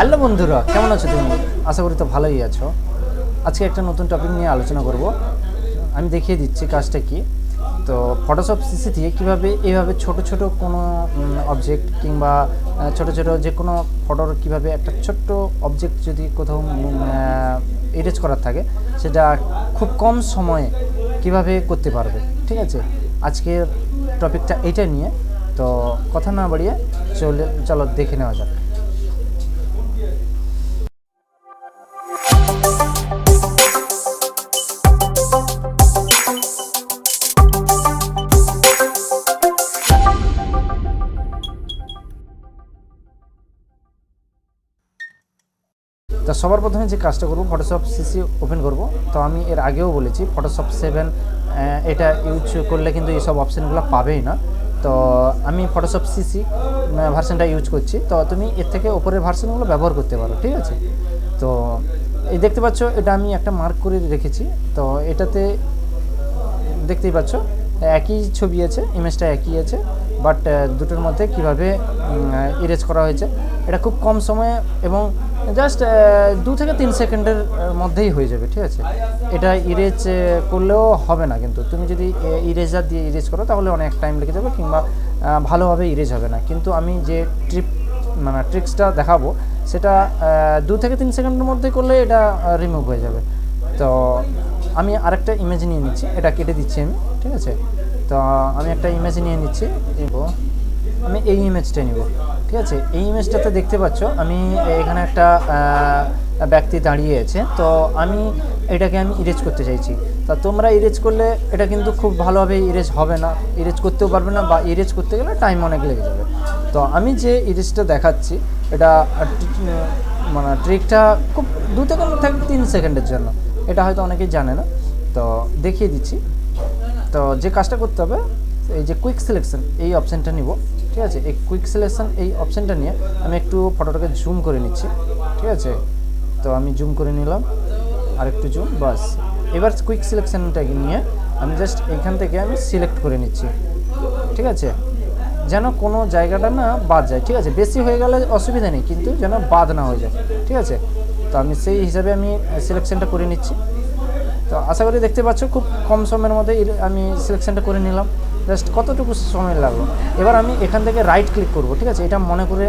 Hello বন্ধুরা, কেমন আছো তুমি? আশা করি তো ভালোই আছো। আজকে একটা নতুন টপিক নিয়ে আলোচনা করব। আমি দেখিয়ে দিচ্ছি কাজটা কি। তো ফটোশপ সিসি দিয়ে কীভাবে এইভাবে ছোট ছোট কোনো অবজেক্ট কিংবা ছোট ছোট যে কোনো ফটোর কীভাবে একটা ছোট্ট অবজেক্ট যদি কোথাও এরেজ করার থাকে সেটা খুব কম সময়ে কিভাবে করতে পারবে। ঠিক আছে, আজকের টপিকটা এইটা নিয়ে। তো কথা না বাড়িয়ে চলো দেখে নেওয়া যাক। তো সবার প্রথমে যে কাজটা করব, ফটোশপ সিসি ওপেন করব। তো আমি এর আগেও বলেছি ফটোশপ 7 এটা ইউজ করলে কিন্তু এইসব অপশানগুলো পাবেই না। তো আমি ফটোশপ সিসি ভার্সনটা ইউজ করছি। তো তুমি এর থেকে ওপরের ভার্সনগুলো ব্যবহার করতে পারো। ঠিক আছে, তো এই দেখতে পাচ্ছ এটা আমি একটা মার্ক করে রেখেছি। তো এটাতে দেখতেই পাচ্ছ একই ছবি আছে, ইমেজটা একই আছে, বাট দুটোর মধ্যে কিভাবে ইরেজ করা হয়েছে এটা খুব কম সময়ে এবং জাস্ট 2 থেকে 3 সেকেন্ডের মধ্যেই হয়ে যাবে। ঠিক আছে, এটা ইরেজ করলেও হবে না, কিন্তু তুমি যদি ইরেজার দিয়ে ইরেজ করো তাহলে অনেক টাইম লেগে যাবে কিংবা ভালোভাবে ইরেজ হবে না। কিন্তু আমি যে ট্রিক্সটা দেখাবো সেটা 2 থেকে 3 সেকেন্ডের মধ্যে করলে এটা রিমুভ হয়ে যাবে। তো আমি আরেকটা ইমেজ নিয়ে নিচ্ছি, এটা কেটে দিচ্ছি আমি। ঠিক আছে, তো আমি একটা ইমেজ নিয়ে নিচ্ছি, আমি এই ইমেজটা নিব। ঠিক আছে, এই ইমেজটাতে দেখতে পাচ্ছ আমি এখানে একটা ব্যক্তি দাঁড়িয়ে আছে। তো আমি এটাকে ইরেজ করতে চাইছি। তা তোমরা ইরেজ করলে এটা কিন্তু খুব ভালোভাবে ইরেজ হবে না, ইরেজ করতেও পারবে না, বা ইরেজ করতে গেলে টাইম অনেক লেগে যাবে। তো আমি যে ইরেজটা দেখাচ্ছি এটা ট্রিকটা খুব 2 থেকে 3 সেকেন্ডের জন্য, এটা হয়তো অনেকেই জানে না, তো দেখিয়ে দিচ্ছি। তো যে কাজটা করতে হবে, এই যে কুইক সিলেকশন এই অপশানটা নিব। ঠিক আছে, এই কুইক সিলেকশন এই অপশানটা নিয়ে আমি একটু ফটোটাকে জুম করে নিচ্ছি। ঠিক আছে, তো আমি জুম করে নিলাম, আর একটু জুম, বাস। এবার কুইক সিলেকশনটাকে নিয়ে আমি জাস্ট এইখান থেকে আমি সিলেক্ট করে নিচ্ছি। ঠিক আছে, যেন কোনো জায়গাটা না বাদ যায়। ঠিক আছে, বেশি হয়ে গেলে অসুবিধা নেই, কিন্তু যেন বাদ না হয়ে যায়। ঠিক আছে, তো আমি সেই হিসাবে আমি সিলেকশনটা করে নিচ্ছি। তো আশা করি দেখতে পাচ্ছ খুব কম সময়ের মধ্যে আমি সিলেকশনটা করে নিলাম। জাস্ট কতটুকু সময় লাগলো। এবার আমি এখান থেকে রাইট ক্লিক করব। ঠিক আছে, এটা মনে করে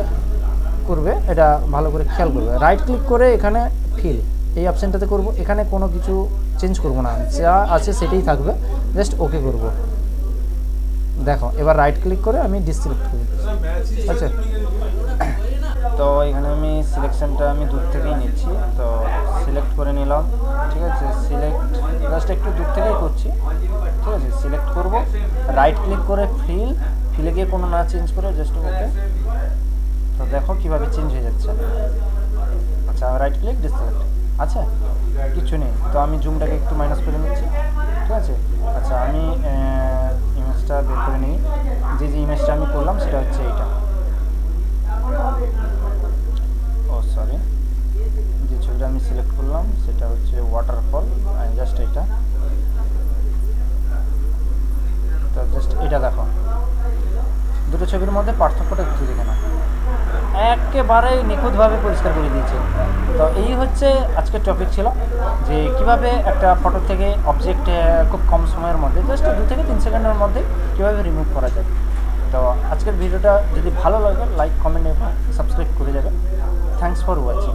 করবে, এটা ভালো করে খেয়াল করবে। রাইট ক্লিক করে এখানে ফিল এই অপশানটাতে করব। এখানে কোনো কিছু চেঞ্জ করব না, যা আছে সেটাই থাকবে, জাস্ট ওকে করব। দেখো এবার রাইট ক্লিক করে আমি ডিসিলেক্ট করি। আচ্ছা, তো এখানে আমি সিলেকশনটা আমি দূর থেকেই নিচ্ছি। তো সিলেক্ট করে নিলাম। ঠিক আছে, সিলেক্ট জাস্ট একটু দূর থেকেই করছি। ঠিক আছে, সিলেক্ট করব, রাইট ক্লিক করে ফিলে গিয়ে কোনো না চেঞ্জ করে জাস্ট ওকে। তো দেখো কীভাবে চেঞ্জ হয়ে যাচ্ছে। আচ্ছা, রাইট ক্লিক ডিসিলেক্ট, আচ্ছা কিছু নেই। তো আমি জুমটাকে একটু মাইনাস করে নিচ্ছি। ঠিক আছে, আচ্ছা আমি ইমেজটা বের করে নিই। যে ইমেজটা আমি করলাম সেটা হচ্ছে এইটা। ও সরি, যে ছবিটা আমি সিলেক্ট করলাম সেটা হচ্ছে ওয়াটারফল, জাস্ট এটা। তো জাস্ট এটা দেখো, দুটো ছবির মধ্যে পার্থক্যটা একটু দেখে না, একেবারে নিখুঁতভাবে পরিষ্কার করে দিয়েছে। তো এই হচ্ছে আজকের টপিক ছিল, যে কিভাবে একটা ফটো থেকে অবজেক্ট খুব কম সময়ের মধ্যে জাস্ট 2 থেকে 3 সেকেন্ডের মধ্যে কীভাবে রিমুভ করা যায়। তো আজকের ভিডিওটা যদি ভালো লাগে লাইক, কমেন্ট এবং সাবস্ক্রাইব করে যাবে। Thanks for watching.